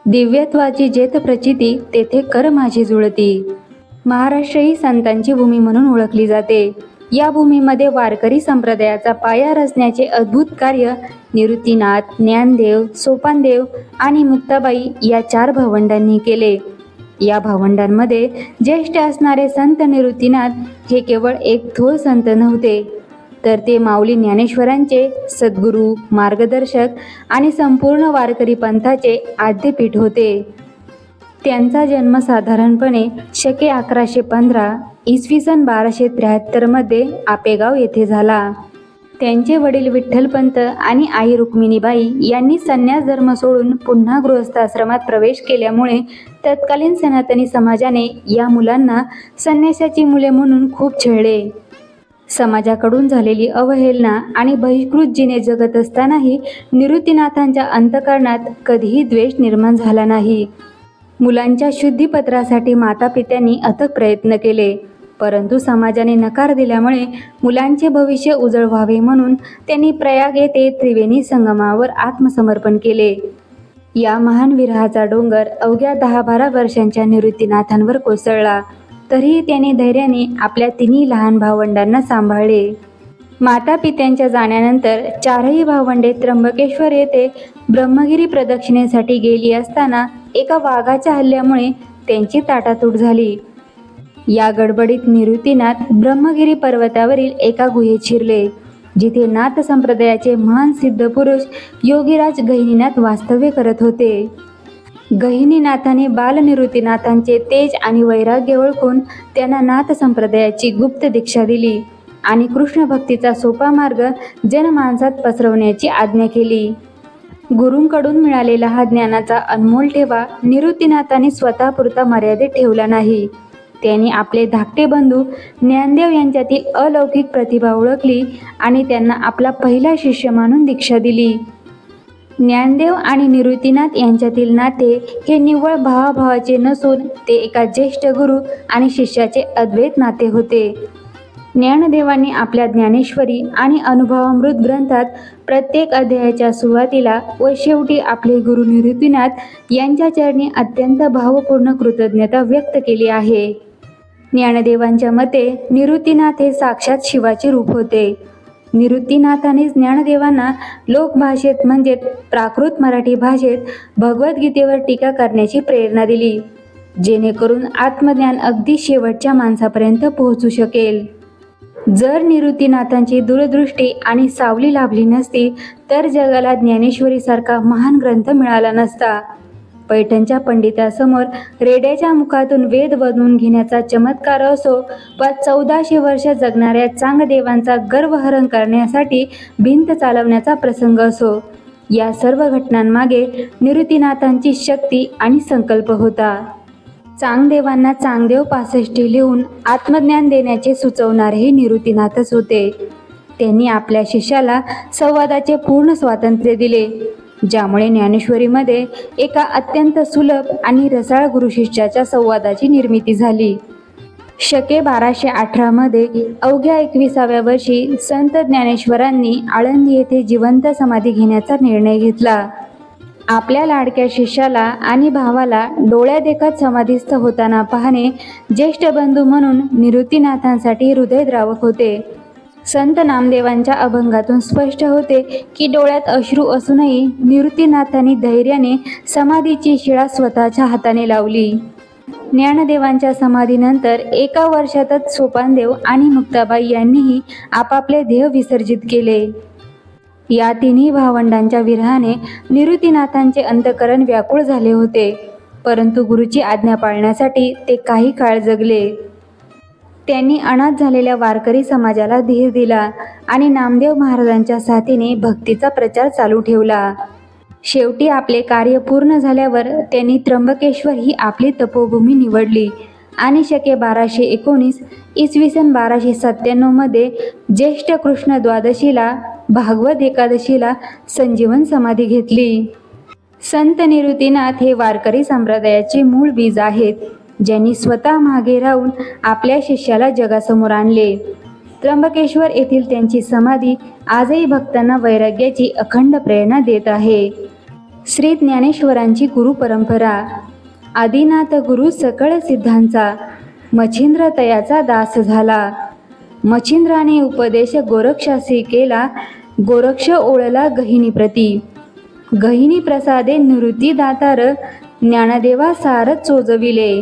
दिव्यत्वाची जेथ प्रचिती तेथे कर माझी जुळती. महाराष्ट्र ही संतांची भूमी म्हणून ओळखली जाते. या भूमीमध्ये वारकरी संप्रदायाचा पाया रचण्याचे अद्भुत कार्य निवृत्तीनाथ, ज्ञानदेव, सोपानदेव आणि मुक्ताबाई या 4 भावंडांनी केले. या भावंडांमध्ये ज्येष्ठ असणारे संत निवृत्तीनाथ हे केवळ एक थोर संत नव्हते, तर ते माऊली ज्ञानेश्वरांचे सद्गुरू, मार्गदर्शक आणि संपूर्ण वारकरी पंथाचे आद्यपीठ होते. त्यांचा जन्म साधारणपणे शके 1115 इसवी सन 1273 मध्ये आपेगाव येथे झाला. त्यांचे वडील विठ्ठलपंत आणि आई रुक्मिणीबाई यांनी संन्यास धर्म सोडून पुन्हा गृहस्थाश्रमात प्रवेश केल्यामुळे तत्कालीन सनातनी समाजाने या मुलांना संन्यासाची मुले म्हणून खूप छळले. समाजाकडून झालेली अवहेलना आणि बहिष्कृत जिने जगत असतानाही निवृत्तीनाथांच्या अंतःकरणात कधीही द्वेष निर्माण झाला नाही. मुलांच्या शुद्धीपत्रासाठी मातापित्यांनी अथक प्रयत्न केले, परंतु समाजाने नकार दिल्यामुळे मुलांचे भविष्य उजळ व्हावे म्हणून त्यांनी प्रयाग येथे त्रिवेणी संगमावर आत्मसमर्पण केले. या महान विरहाचा डोंगर अवघ्या 10-12 वर्षांच्या निवृत्तीनाथांवर कोसळला, तरीही त्यांनी धैर्याने आपल्या 3 लहान भावंडांना सांभाळले. माता पित्यांच्या जाण्यानंतर 4ही भावंडे त्र्यंबकेश्वर येथे ब्रह्मगिरी प्रदक्षिणेसाठी गेली असताना एका वाघाच्या हल्ल्यामुळे त्यांची ताटातूट झाली. या गडबडीत निवृत्तीनाथ ब्रह्मगिरी पर्वतावरील एका गुहेत शिरले, जिथे नाथ संप्रदायाचे महान सिद्ध पुरुष योगीराज गहिनीनाथ वास्तव्य करत होते. गहिनीनाथाने बालनिवृत्तीनाथांचे तेज आणि वैराग्य ओळखून त्यांना नाथ संप्रदायाची गुप्त दीक्षा दिली आणि कृष्ण भक्तीचा सोपा मार्ग जनमानसात पसरवण्याची आज्ञा केली. गुरूंकडून मिळालेला हा ज्ञानाचा अनमोल ठेवा निवृत्तीनाथांनी स्वतःपुरता मर्यादित ठेवला नाही. त्यांनी आपले धाकटे बंधू ज्ञानदेव यांच्यातील अलौकिक प्रतिभा ओळखली आणि त्यांना आपला पहिला शिष्य मानून दीक्षा दिली. ज्ञानदेव आणि निवृत्तीनाथ यांच्यातील नाते हे निव्वळ भावाभावाचे नसून ते एका ज्येष्ठ गुरु आणि शिष्याचे अद्वैत नाते होते. ज्ञानदेवांनी आपल्या ज्ञानेश्वरी आणि अनुभवामृत ग्रंथात प्रत्येक अध्यायाच्या सुरुवातीला व शेवटी आपले गुरु निवृत्तीनाथ यांच्या चरणी अत्यंत भावपूर्ण कृतज्ञता व्यक्त केली आहे. ज्ञानदेवांच्या मते निवृत्तीनाथ हे साक्षात शिवाचे रूप होते. निवृत्तीनाथाने ज्ञानदेवांना लोकभाषेत म्हणजे प्राकृत मराठी भाषेत भगवद्गीतेवर टीका करण्याची प्रेरणा दिली, जेणेकरून आत्मज्ञान अगदी शेवटच्या माणसापर्यंत पोहोचू शकेल. जर निवृत्तीनाथांची दूरदृष्टी आणि सावली लाभली नसती तर जगाला ज्ञानेश्वरीसारखा महान ग्रंथ मिळाला नसता. पैठणच्या पंडितासमोर रेड्याच्या मुखातून वेद बनवून घेण्याचा चमत्कार असो वा 1400 वर्ष जगणाऱ्या चांगदेवांचा गर्वहरण करण्यासाठी भिंत चालवण्याचा प्रसंग असो, या सर्व घटनांमागे निवृत्तीनाथांची शक्ती आणि संकल्प होता. चांगदेवांना चांगदेव 65 लिहून आत्मज्ञान देण्याचे सुचवणारेही निवृत्तीनाथच होते. त्यांनी आपल्या शिष्याला संवादाचे पूर्ण स्वातंत्र्य दिले, ज्यामुळे ज्ञानेश्वरीमध्ये एका अत्यंत सुलभ आणि रसाळ गुरुशिष्याच्या संवादाची निर्मिती झाली. शके 1218 मध्ये अवघ्या 21व्या वर्षी संत ज्ञानेश्वरांनी आळंदी येथे जिवंत समाधी घेण्याचा निर्णय घेतला. आपल्या लाडक्या शिष्याला आणि भावाला डोळ्यादेखत समाधीस्थ होताना पाहणे ज्येष्ठ बंधू म्हणून निवृत्तीनाथांसाठी हृदयद्रावक होते. संत नामदेवांच्या अभंगातून स्पष्ट होते की डोळ्यात अश्रू असूनही निवृत्तीनाथांनी धैर्याने समाधीची शिळा स्वतःच्या हाताने लावली. ज्ञानदेवांच्या समाधीनंतर एका वर्षातच सोपानदेव आणि मुक्ताबाई यांनीही आपापले देह विसर्जित केले. या 3ही भावंडांच्या विरहाने निवृत्तीनाथांचे अंतःकरण व्याकुळ झाले होते, परंतु गुरुची आज्ञा पाळण्यासाठी ते काही काळ जगले. त्यांनी अनाथ झालेल्या वारकरी समाजाला धीर दिला आणि नामदेव महाराजांच्या साथीने भक्तीचा प्रचार चालू ठेवला. शेवटी आपले कार्य पूर्ण झाल्यावर त्यांनी त्र्यंबकेश्वर ही आपली तपोभूमी निवडली आणि शके 1219 इसवी सन 1297 मध्ये ज्येष्ठ कृष्ण द्वादशीला भागवत एकादशीला संजीवन समाधी घेतली. संत निवृत्तीनाथ हे वारकरी संप्रदायाचे मूळ बीज आहेत, ज्यांनी स्वतः मागे राहून आपल्या शिष्याला जगासमोर आणले. त्र्यंबकेश्वर येथील त्यांची समाधी आजही भक्तांना वैराग्याची अखंड प्रेरणा देत आहे. श्री ज्ञानेश्वरांची गुरु परंपरा. आदिनाथ गुरु सकळ सिद्धांचा, मच्छिंद्र तयाचा दास झाला. मच्छिंद्राने उपदेश गोरक्षासी केला, गोरक्ष ओळला गहिनी प्रती. गहिनी प्रसादे निवृत्ती दातार, ज्ञानदेवा सार चोजविले.